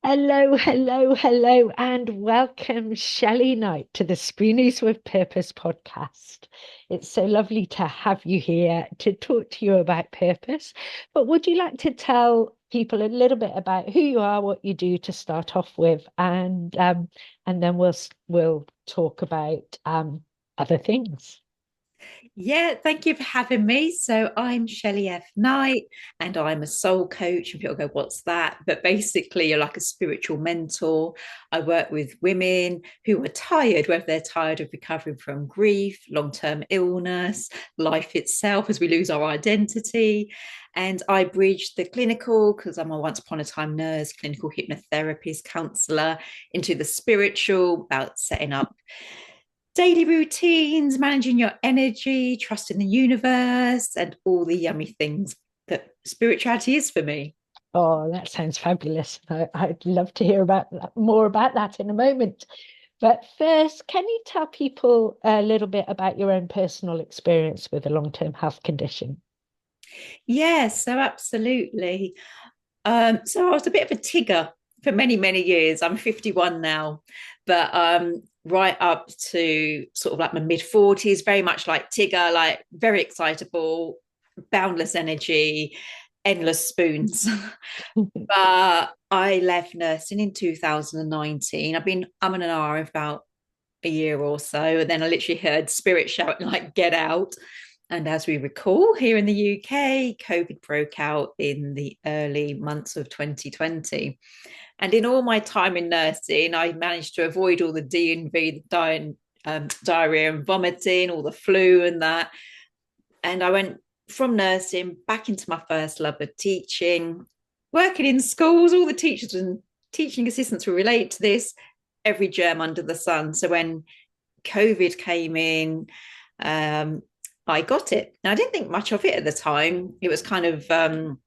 Hello, hello, hello, and welcome, Shelley Knight, to the Spoonies with Purpose podcast. It's so lovely to have you here to talk to you about purpose. But would you like to tell people a little bit about who you are, what you do to start off with, and then we'll talk about other things. Yeah, thank you for having me. So I'm Shelley F. Knight and I'm a soul coach. And people go, what's that? But basically, you're like a spiritual mentor. I work with women who are tired, whether they're tired of recovering from grief, long-term illness, life itself as we lose our identity. And I bridge the clinical, because I'm a once upon a time nurse, clinical hypnotherapist, counselor, into the spiritual, about setting up daily routines, managing your energy, trusting the universe, and all the yummy things that spirituality is for me. Oh, that sounds fabulous. I'd love to hear about more about that in a moment. But first, can you tell people a little bit about your own personal experience with a long-term health condition? Yes, so absolutely. So I was a bit of a tigger for many, many years. I'm 51 now, but right up to sort of like my mid 40s, very much like Tigger, like very excitable, boundless energy, endless spoons. But I left nursing in 2019. I've been and R for about a year or so. And then I literally heard spirit shouting, like, get out. And as we recall, here in the UK, COVID broke out in the early months of 2020. And in all my time in nursing, I managed to avoid all the D&V, diarrhea and vomiting, all the flu and that. And I went from nursing back into my first love of teaching, working in schools. All the teachers and teaching assistants will relate to this, every germ under the sun. So when COVID came in, I got it. And I didn't think much of it at the time. It was kind of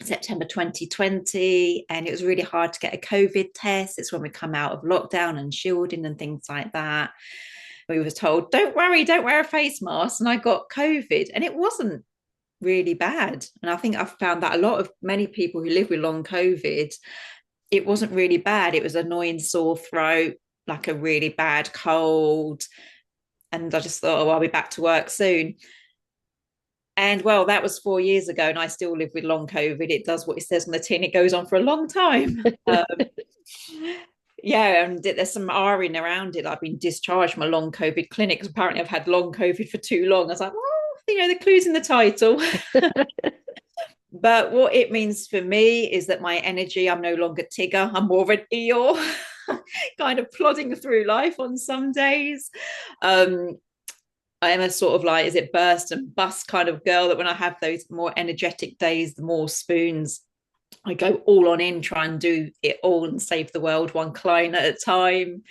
September 2020, and it was really hard to get a COVID test. It's when we come out of lockdown and shielding and things like that. We were told, don't worry, don't wear a face mask. And I got COVID, and it wasn't really bad. And I think I've found that many people who live with long COVID, it wasn't really bad. It was annoying sore throat, like a really bad cold. And I just thought, oh, I'll be back to work soon. And well, that was 4 years ago, and I still live with long COVID. It does what it says on the tin, it goes on for a long time. Yeah, and there's some R-ing around it. I've been discharged from a long COVID clinic because apparently I've had long COVID for too long. I was like, well, the clue's in the title. But what it means for me is that my energy, I'm no longer Tigger, I'm more of an Eeyore, kind of plodding through life on some days. Um, I am a sort of like, is it burst and bust kind of girl that when I have those more energetic days, the more spoons, I go all on in, try and do it all and save the world one client at a time.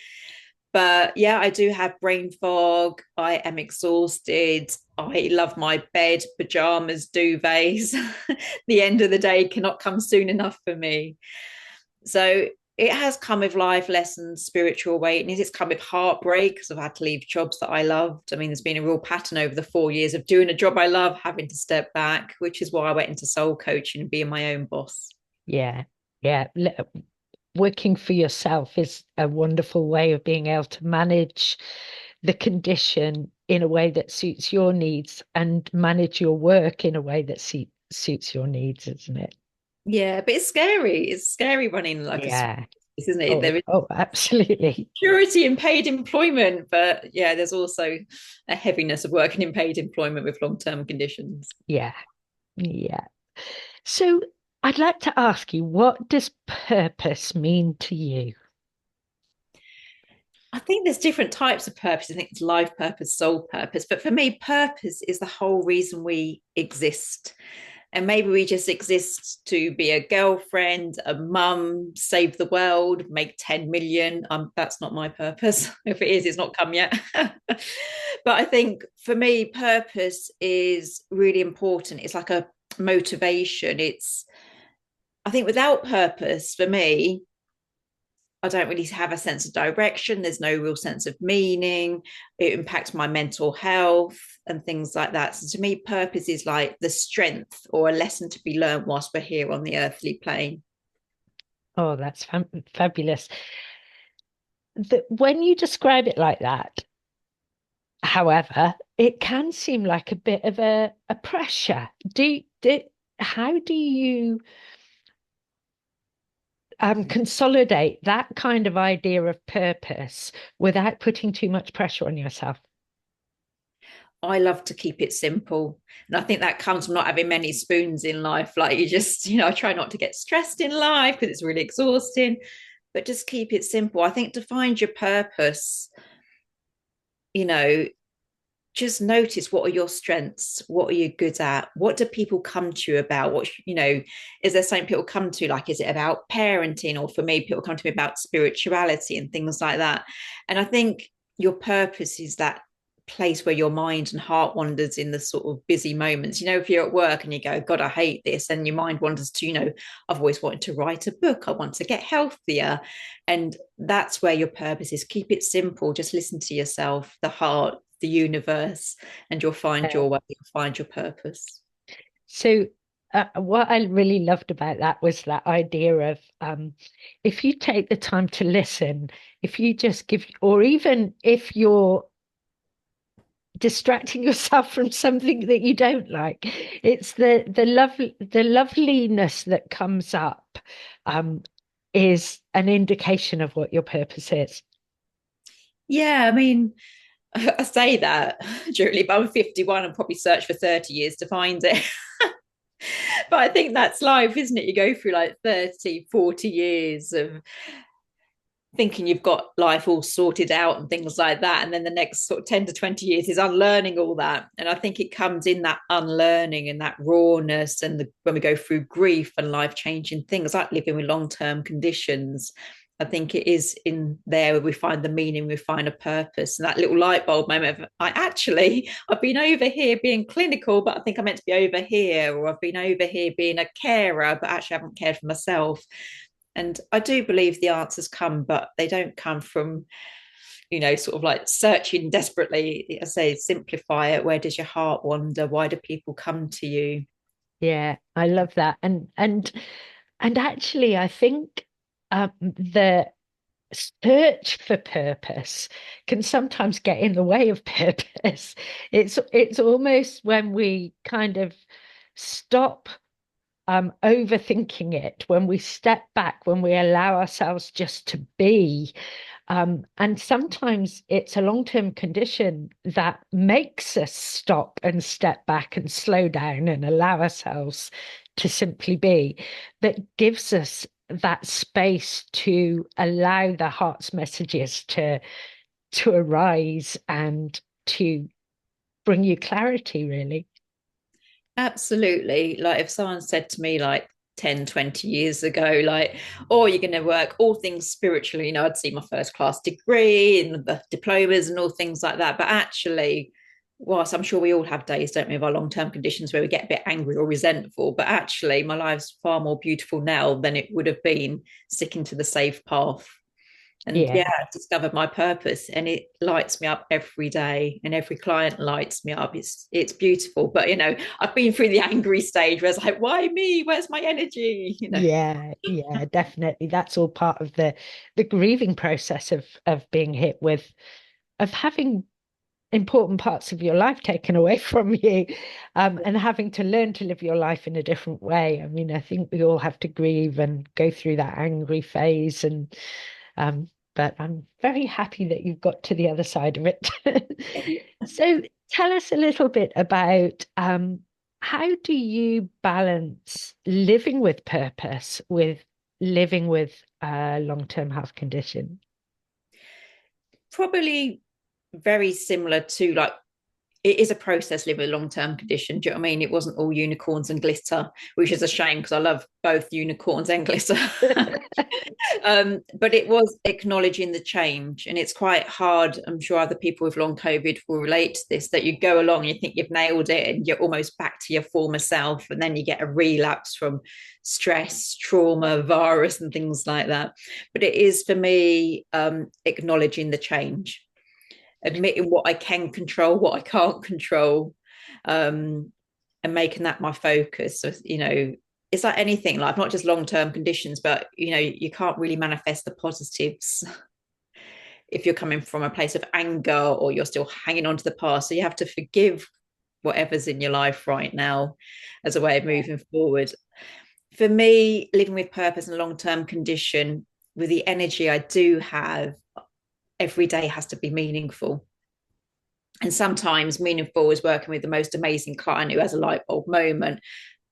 But yeah, I do have brain fog. I am exhausted. I love my bed, pajamas, duvets. The end of the day cannot come soon enough for me. So it has come with life lessons, spiritual awakening. It's come with heartbreak because I've had to leave jobs that I loved. I mean, there's been a real pattern over the 4 years of doing a job I love, having to step back, which is why I went into soul coaching and being my own boss. Yeah, yeah. Working for yourself is a wonderful way of being able to manage the condition in a way that suits your needs and manage your work in a way that suits your needs, isn't it? Yeah, but it's scary. It's scary running like a Yeah. isn't it? Oh, There is oh, absolutely. security in paid employment, but yeah, there's also a heaviness of working in paid employment with long-term conditions. Yeah, yeah. So I'd like to ask you, what does purpose mean to you? I think there's different types of purpose. I think it's life purpose, soul purpose. But for me, purpose is the whole reason we exist. And maybe we just exist to be a girlfriend, a mum, save the world, make 10 million. That's not my purpose. If it is, it's not come yet. But I think for me, purpose is really important. It's like a motivation. I think without purpose for me, I don't really have a sense of direction. There's no real sense of meaning. It impacts my mental health and things like that. So to me, purpose is like the strength or a lesson to be learned whilst we're here on the earthly plane. Oh, that's fabulous. When you describe it like that, however, it can seem like a bit of a pressure. How do you consolidate that kind of idea of purpose without putting too much pressure on yourself? I love to keep it simple. And I think that comes from not having many spoons in life. Like you just, I try not to get stressed in life because it's really exhausting, but just keep it simple. I think to find your purpose, you know, just notice what are your strengths, what are you good at, what do people come to you about, is there something people come to, like is it about parenting, or for me people come to me about spirituality and things like that. And I think your purpose is that place where your mind and heart wanders in the sort of busy moments. If you're at work and you go, God, I hate this, and your mind wanders to, I've always wanted to write a book, I want to get healthier. And that's where your purpose is. Keep it simple, just listen to yourself, the heart, the universe, and you'll find Yeah. your way, you'll find your purpose. So, what I really loved about that was that idea of if you take the time to listen, if you just give, or even if you're distracting yourself from something that you don't like, it's the loveliness that comes up um, is an indication of what your purpose is. Yeah, I mean, I say that, Julie, but I'm 51 and probably searched for 30 years to find it. But I think that's life, isn't it? You go through like 30, 40 years of thinking you've got life all sorted out and things like that. And then the next sort of 10 to 20 years is unlearning all that. And I think it comes in that unlearning and that rawness. And when we go through grief and life changing things like living with long term conditions, I think it is in there where we find the meaning, we find a purpose. And that little light bulb moment of, I've been over here being clinical, but I think I meant to be over here, or I've been over here being a carer, but actually I haven't cared for myself. And I do believe the answers come, but they don't come from, sort of like searching desperately. I say, simplify it. Where does your heart wander? Why do people come to you? Yeah, I love that. And actually, I think the search for purpose can sometimes get in the way of purpose. It's almost when we kind of stop overthinking it, when we step back, when we allow ourselves just to be. And sometimes it's a long-term condition that makes us stop and step back and slow down and allow ourselves to simply be, that gives us that space to allow the heart's messages to arise and to bring you clarity, really. Absolutely. Like if someone said to me like 10, 20 years ago, like, oh, you're going to work all things spiritually, I'd see my first class degree and the diplomas and all things like that. But actually, whilst I'm sure we all have days, don't we, of our long-term conditions where we get a bit angry or resentful, but actually my life's far more beautiful now than it would have been sticking to the safe path. And yeah, Yeah. I've discovered my purpose, and it lights me up every day, and every client lights me up. It's beautiful. But I've been through the angry stage where it's like, why me? Where's my energy? Yeah, yeah, definitely. That's all part of the grieving process of being hit with of having important parts of your life taken away from you, and having to learn to live your life in a different way. I mean, I think we all have to grieve and go through that angry phase, and but I'm very happy that you've got to the other side of it. So tell us a little bit about how do you balance living with purpose with living with a long-term health condition? Probably very similar to like it is a process living a long-term condition. Do you know what I mean? It wasn't all unicorns and glitter, which is a shame because I love both unicorns and glitter. But it was acknowledging the change, and it's quite hard. I'm sure other people with long COVID will relate to this, that you go along, you think you've nailed it, and you're almost back to your former self, and then you get a relapse from stress, trauma, virus, and things like that. But it is for me acknowledging the change, admitting what I can control, what I can't control, and making that my focus. So, it's like anything, like not just long-term conditions, but you can't really manifest the positives if you're coming from a place of anger or you're still hanging on to the past. So you have to forgive whatever's in your life right now as a way of moving forward. For me, living with purpose and long-term condition, with the energy I do have, every day has to be meaningful. And sometimes meaningful is working with the most amazing client who has a light bulb moment.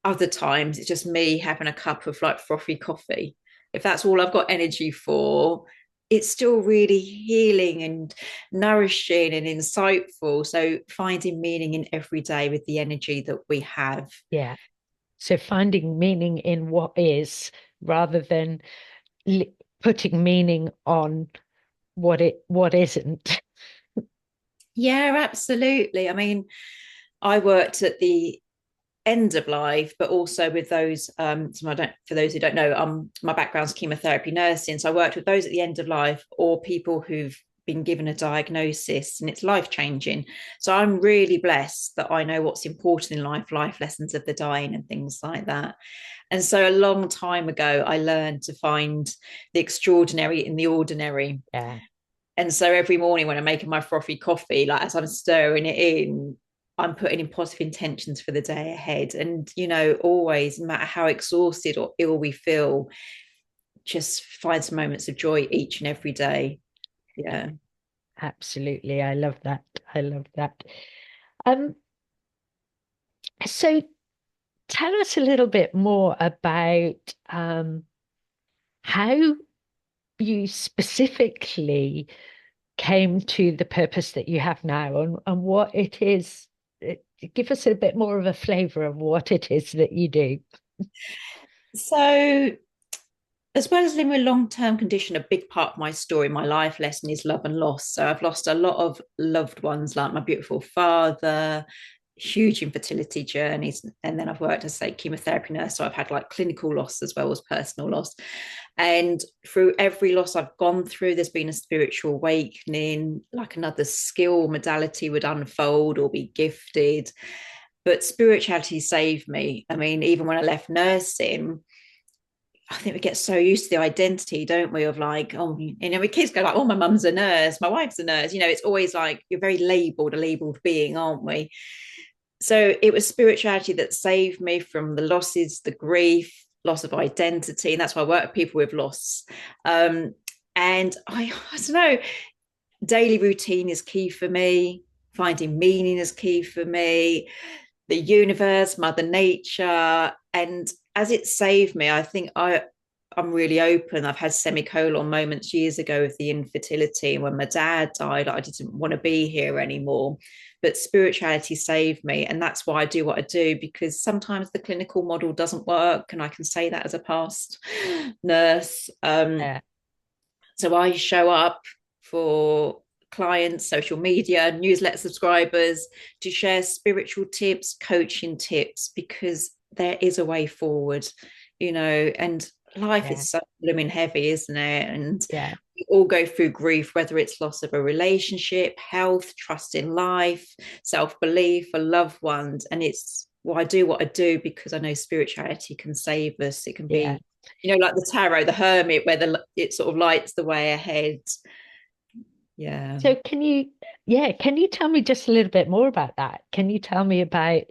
Other times it's just me having a cup of like frothy coffee. If that's all I've got energy for, it's still really healing and nourishing and insightful. So finding meaning in every day with the energy that we have. Yeah. So finding meaning in what is rather than putting meaning on what isn't. Yeah, absolutely. I mean, I worked at the end of life, but also with those. So I don't. For those who don't know, my background's chemotherapy nursing, so I worked with those at the end of life or people who've been given a diagnosis and it's life changing. So I'm really blessed that I know what's important in life lessons of the dying and things like that. And so a long time ago, I learned to find the extraordinary in the ordinary. Yeah. And so every morning when I'm making my frothy coffee, like as I'm stirring it in, I'm putting in positive intentions for the day ahead. And, always, no matter how exhausted or ill we feel, just find some moments of joy each and every day. Yeah. Absolutely. I love that. I love that. Um, so tell us a little bit more about how you specifically came to the purpose that you have now and what it is. Give us a bit more of a flavor of what it is that you do. So, as well as living with long-term condition, a big part of my story, my life lesson is love and loss. So I've lost a lot of loved ones, like my beautiful father, huge infertility journeys. And then I've worked as a chemotherapy nurse. So I've had like clinical loss as well as personal loss. And through every loss I've gone through, there's been a spiritual awakening, like another skill modality would unfold or be gifted. But spirituality saved me. I mean, even when I left nursing, I think we get so used to the identity, don't we? Of like, oh, we kids go like, oh, my mum's a nurse, my wife's a nurse. It's always like you're very labeled, a labeled being, aren't we? So it was spirituality that saved me from the losses, the grief, loss of identity. And that's why I work with people with loss. And I don't know, daily routine is key for me. Finding meaning is key for me. The universe, Mother Nature. And as it saved me, I think I'm really open. I've had semicolon moments years ago with the infertility. When my dad died, I didn't want to be here anymore. But spirituality saved me. And that's why I do what I do, because sometimes the clinical model doesn't work. And I can say that as a past nurse. Yeah, So I show up for clients, social media, newsletter subscribers to share spiritual tips, coaching tips, because there is a way forward, and life yeah, is so blooming heavy, isn't it? And yeah, we all go through grief, whether it's loss of a relationship, health, trust in life, self-belief, for loved ones. And it's why I do what I do, because I know spirituality can save us. It can yeah. be, like the tarot, the hermit, where it sort of lights the way ahead. Yeah. So can you tell me just a little bit more about that? Can you tell me about,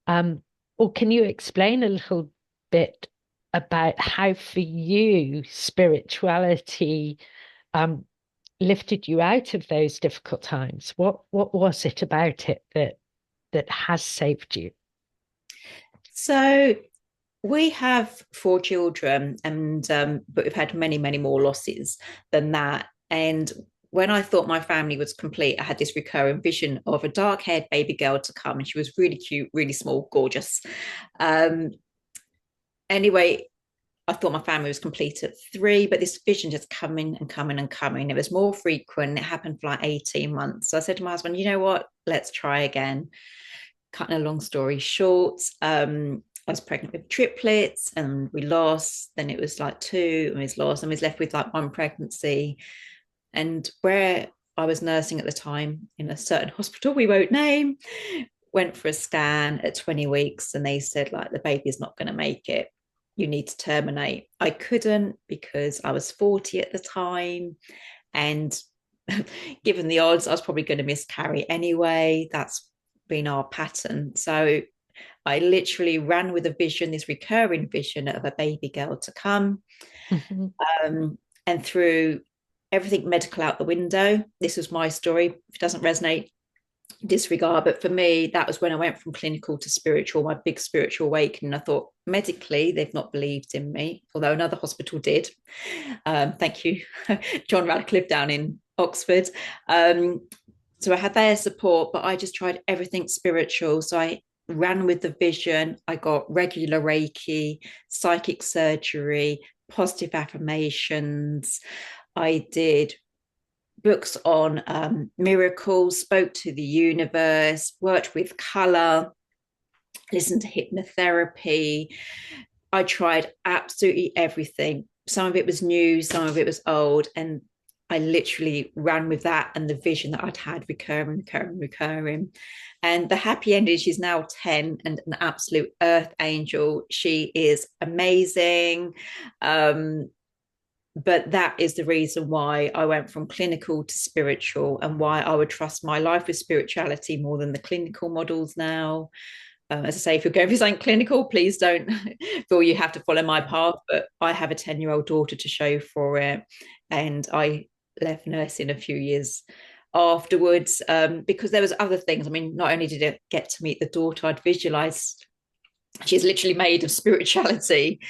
um, or can you explain a little bit about how for you spirituality um lifted you out of those difficult times? What was it about it that has saved you? So we have 4 children, and but we've had many, many more losses than that. And when I thought my family was complete, I had this recurring vision of a dark-haired baby girl to come, and she was really cute, really small, gorgeous. Um, anyway, I thought my family was complete at 3, but this vision just coming and coming and coming. It was more frequent. It happened for like 18 months. So I said to my husband, you know what? Let's try again. Cutting a long story short, I was pregnant with triplets and we lost. Then it was like 2 and we lost, and we was left with like 1 pregnancy. And where I was nursing at the time in a certain hospital we won't name, went for a scan at 20 weeks and they said, like, the baby's not going to make it. You need to terminate. I couldn't because I was 40 at the time. And given the odds, I was probably going to miscarry anyway. That's been our pattern. So I literally ran with a vision, this recurring vision of a baby girl to come. Mhm. And threw everything medical out the window. This was my story. If it doesn't resonate, disregard. But for me, that was when I went from clinical to spiritual, my big spiritual awakening. I thought, medically, they've not believed in me, although another hospital did. Thank you, John Radcliffe down in Oxford. So I had their support, but I just tried everything spiritual. So I ran with the vision. I got regular Reiki, psychic surgery, positive affirmations. I did books on miracles, spoke to the universe, worked with color, listened to hypnotherapy. I tried absolutely everything. Some of it was new, some of it was old. And I literally ran with that and the vision that I'd had recurring. And the happy ending, she's now 10 and an absolute earth angel. She is amazing. But that is the reason why I went from clinical to spiritual and why I would trust my life with spirituality more than the clinical models now. As I say, if you're going for something clinical, please don't feel you have to follow my path. But I have a 10-year-old daughter to show for it. And I left nursing a few years afterwards because there was other things. I mean, not only did I get to meet the daughter, I'd visualized she's literally made of spirituality.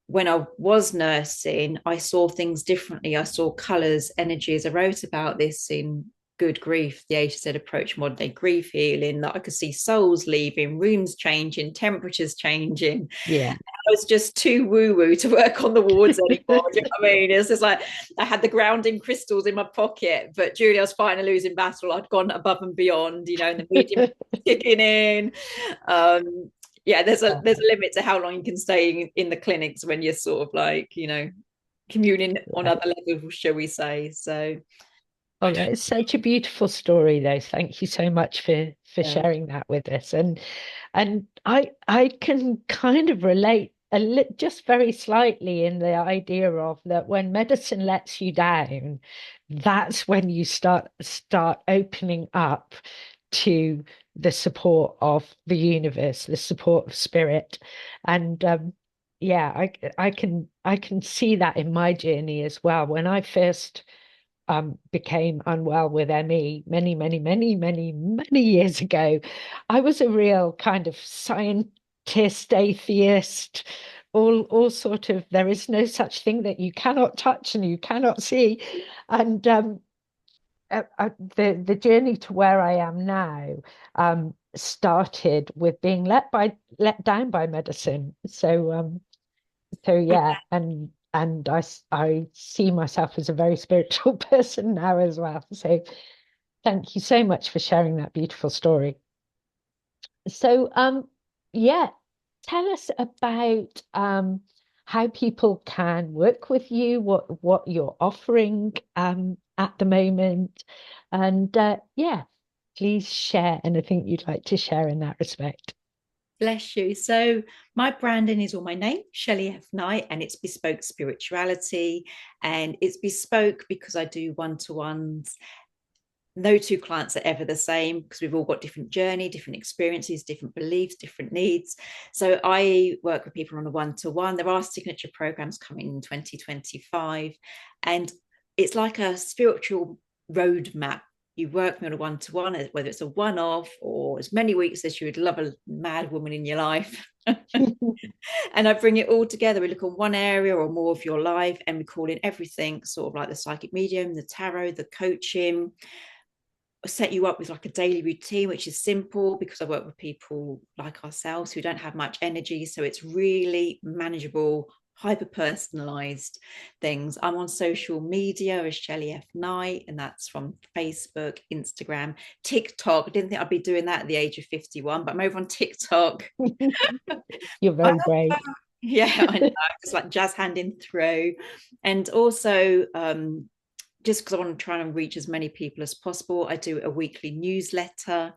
When I was nursing, I saw things differently. I saw colours, energies. I wrote about this in Good Grief, the A to Z approach, modern day grief healing, that I could see souls leaving, rooms changing, temperatures changing. Yeah. I was just too woo-woo to work on the wards anymore. Do you know what I mean? It's just like I had the grounding crystals in my pocket, but Julie, I was fighting a losing battle. I'd gone above and beyond, and the medium kicking in. Yeah, there's a limit to how long you can stay in the clinics when you're sort of like, communing on Yeah. other levels, shall we say. So Oh, that is such a beautiful story, though. Thank you so much for yeah. sharing that with us. And I can kind of relate just very slightly in the idea of that when medicine lets you down, that's when you start opening up to the support of the universe, the support of spirit. And yeah, I can see that in my journey as well. When I first became unwell with ME many years ago. I was a real kind of scientist, atheist, all sort of, there is no such thing that you cannot touch and you cannot see. And the journey to where I am now started with being let down by medicine. So yeah, and I see myself as a very spiritual person now as well. So thank you so much for sharing that beautiful story. So yeah, tell us about how people can work with you, what you're offering at the moment, and yeah, please share anything you'd like to share in that respect. Bless you. So my branding is all my name, Shelley F, and it's Bespoke Spirituality. And it's bespoke because I do one-to-ones. No two clients are ever the same because we've all got different journey, different experiences, different beliefs, different needs. So I work with people on a one-to-one. There are signature programs coming in 2025. And it's like a spiritual roadmap. You work me on a one-to-one, whether it's a one-off or as many weeks as you would love a mad woman in your life. And I bring it all together. We look at one area or more of your life and we call in everything, sort of like the psychic medium, the tarot, the coaching, set you up with like a daily routine, which is simple because I work with people like ourselves who don't have much energy. So it's really manageable, hyper personalized things. I'm on social media as Shelley F, and that's from Facebook, Instagram, TikTok. I didn't think I'd be doing that at the age of 51, but I'm over on TikTok. You're very brave. Yeah, I know. It's like jazz handing through. And also just because I want to try and reach as many people as possible, I do a weekly newsletter,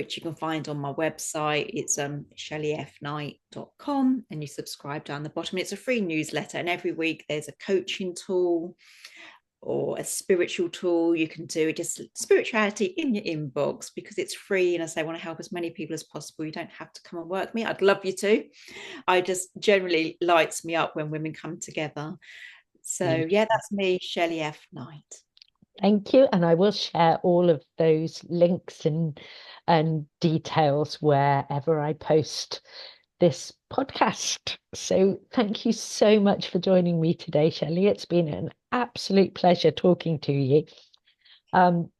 which you can find on my website. It's shelleyfknight.com, and you subscribe down the bottom. It's a free newsletter, and every week there's a coaching tool or a spiritual tool you can do, just spirituality in your inbox, because it's free. And as I want to help as many people as possible, you don't have to come and work with me. I'd love you to. I just generally lights me up when women come together. So yeah, that's me, Shelley F. Knight. Thank you. And I will share all of those links and details wherever I post this podcast. So thank you so much for joining me today, Shelley. It's been an absolute pleasure talking to you. And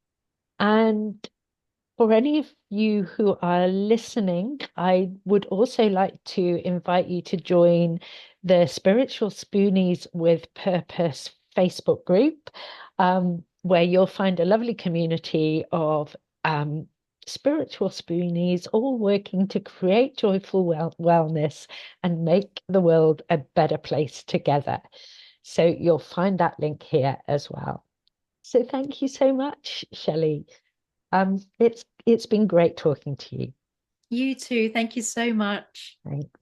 for any of you who are listening, I would also like to invite you to join the Spiritual Spoonies with Purpose Facebook group, where you'll find a lovely community of spiritual spoonies all working to create joyful wellness and make the world a better place together. So you'll find that link here as well. So thank you so much, Shelley. It's been great talking to you. You too. Thank you so much. Thanks.